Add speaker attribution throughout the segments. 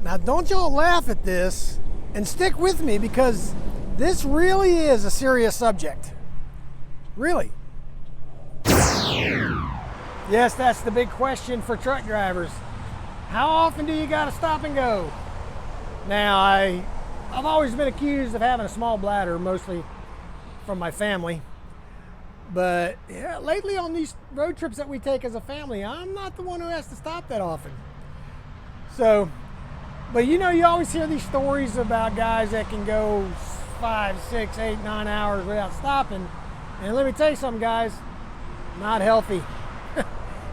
Speaker 1: Now don't y'all laugh at this and stick with me because this really is a serious subject. Really. Yes, that's the big question for truck drivers. How often do you gotta stop and go? Now, I've always been accused of having a small bladder, mostly from my family. But yeah, lately on these road trips that we take as a family, I'm not the one who has to stop that often. So, but you know, you always hear these stories about guys that can go 5, 6, 8, 9 hours without stopping. And let me tell you something, guys, not healthy.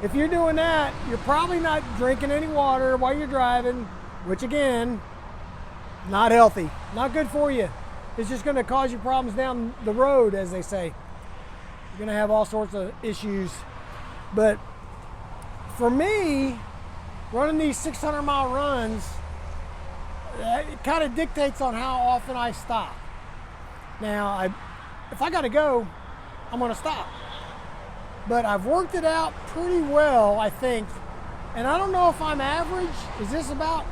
Speaker 1: If you're doing that, you're probably not drinking any water while you're driving, which again, not healthy, not good for you. It's just gonna cause you problems down the road, as they say. You're gonna have all sorts of issues. But for me, running these 600-mile runs, it kind of dictates on how often I stop. Now, if I gotta go, I'm gonna stop. But I've worked it out pretty well, I think. And I don't know if I'm average. Is this about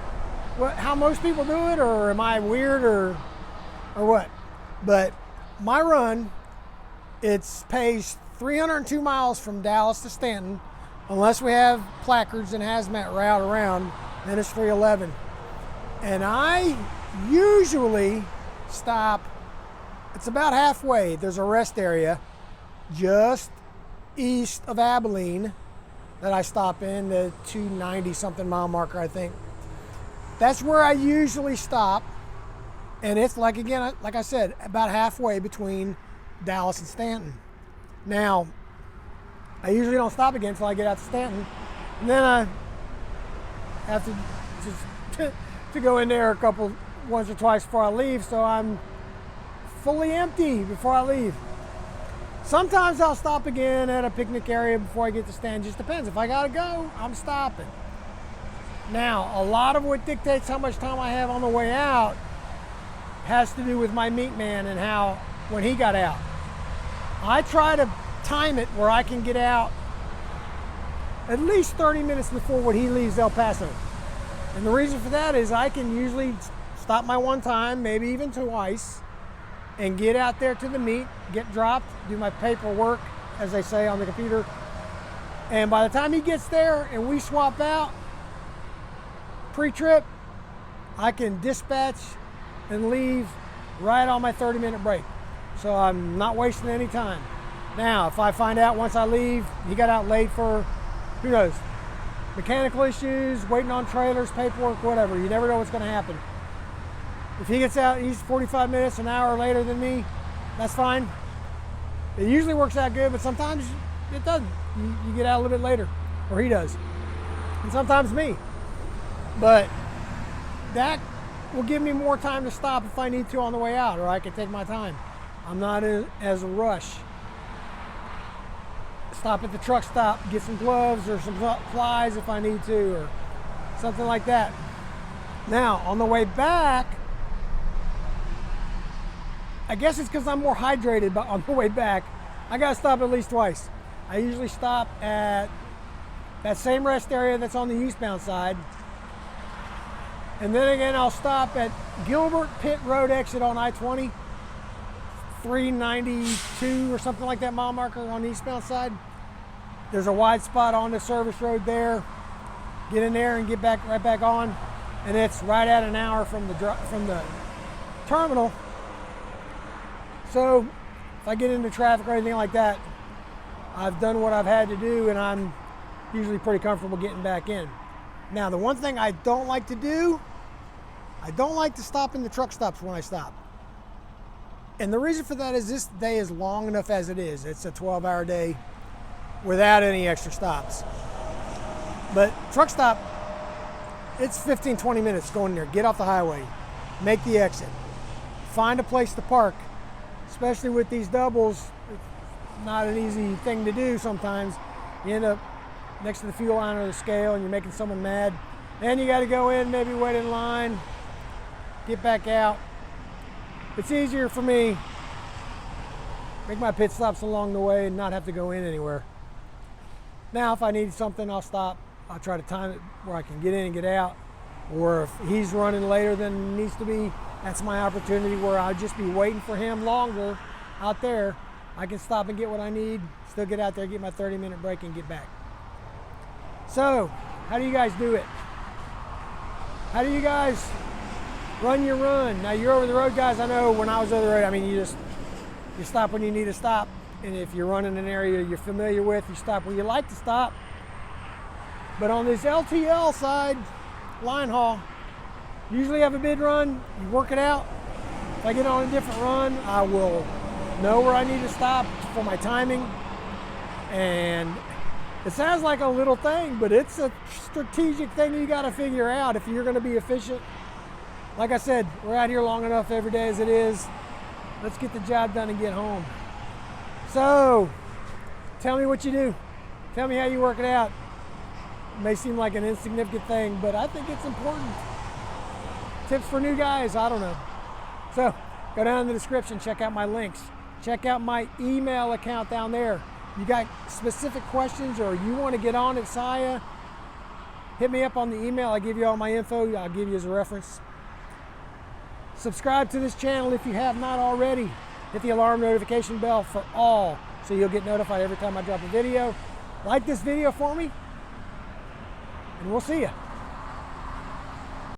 Speaker 1: how most people do it, or am I weird, or what? But my run, it's pays 302 miles from Dallas to Stanton, unless we have placards and hazmat route around, then it's 311. And I usually stop, it's about halfway. There's a rest area just east of Abilene that I stop in, the 290 something mile marker, I think. That's where I usually stop. And it's like, again, like I said, about halfway between Dallas and Stanton. Now, I usually don't stop again until I get out to Stanton. And then I have to just to go in there once or twice before I leave, so I'm fully empty before I leave. Sometimes I'll stop again at a picnic area before I get to Stanton. Just depends. If I gotta go, I'm stopping. Now, a lot of what dictates how much time I have on the way out has to do with my meat man and when he got out. I try to time it where I can get out at least 30 minutes before when he leaves El Paso. And the reason for that is I can usually stop my one time, maybe even twice, and get out there to the meet, get dropped, do my paperwork, as they say on the computer. And by the time he gets there and we swap out, pre-trip, I can dispatch and leave right on my 30-minute break. So I'm not wasting any time. Now, if I find out once I leave, he got out late for, who knows, mechanical issues, waiting on trailers, paperwork, whatever. You never know what's gonna happen. If he gets out, he's 45 minutes, an hour later than me, that's fine. It usually works out good, but sometimes it doesn't. You get out a little bit later, or he does. And sometimes me. But that will give me more time to stop if I need to on the way out, or I can take my time. I'm not in as a rush. Stop at the truck stop, get some gloves or some supplies if I need to, or something like that. Now, on the way back, I guess it's because I'm more hydrated, but on the way back, I gotta stop at least twice. I usually stop at that same rest area that's on the eastbound side. And then again, I'll stop at Gilbert Pit Road exit on I-20, 392 or something like that mile marker on the eastbound side. There's a wide spot on the service road there. Get in there and get right back on. And it's right at an hour from the terminal. So if I get into traffic or anything like that, I've done what I've had to do, and I'm usually pretty comfortable getting back in. Now, the one thing I don't like to do, I don't like to stop in the truck stops when I stop. And the reason for that is this day is long enough as it is. It's a 12-hour day without any extra stops. But truck stop, it's 15, 20 minutes going there. Get off the highway, make the exit, find a place to park. Especially with these doubles, it's not an easy thing to do sometimes. You end up next to the fuel line or the scale and you're making someone mad. Then you gotta go in, maybe wait in line, get back out. It's easier for me, make my pit stops along the way and not have to go in anywhere. Now, if I need something, I'll stop. I'll try to time it where I can get in and get out. or if he's running later than needs to be, that's my opportunity where I'll just be waiting for him longer out there. I can stop and get what I need, still get out there, get my 30-minute break, and get back. So, how do you guys do it? How do you guys run your run? Now, you're over the road guys. I know when I was over the road, I mean, you stop when you need to stop. And if you're running an area you're familiar with, you stop where you like to stop. But on this LTL side, line haul, usually have a bid run, you work it out. If I get on a different run, I will know where I need to stop for my timing. And it sounds like a little thing, but it's a strategic thing you got to figure out if you're going to be efficient. Like I said, we're out here long enough every day as it is. Let's get the job done and get home. So, tell me what you do. Tell me how you work it out. It may seem like an insignificant thing, but I think it's important. Tips for new guys, I don't know. So, go down in the description, check out my links. Check out my email account down there. You got specific questions or you want to get on at Saya, hit me up on the email. I'll give you all my info. I'll give you as a reference. Subscribe to this channel if you have not already. Hit the alarm notification bell for all so you'll get notified every time I drop a video. Like this video for me, and we'll see you.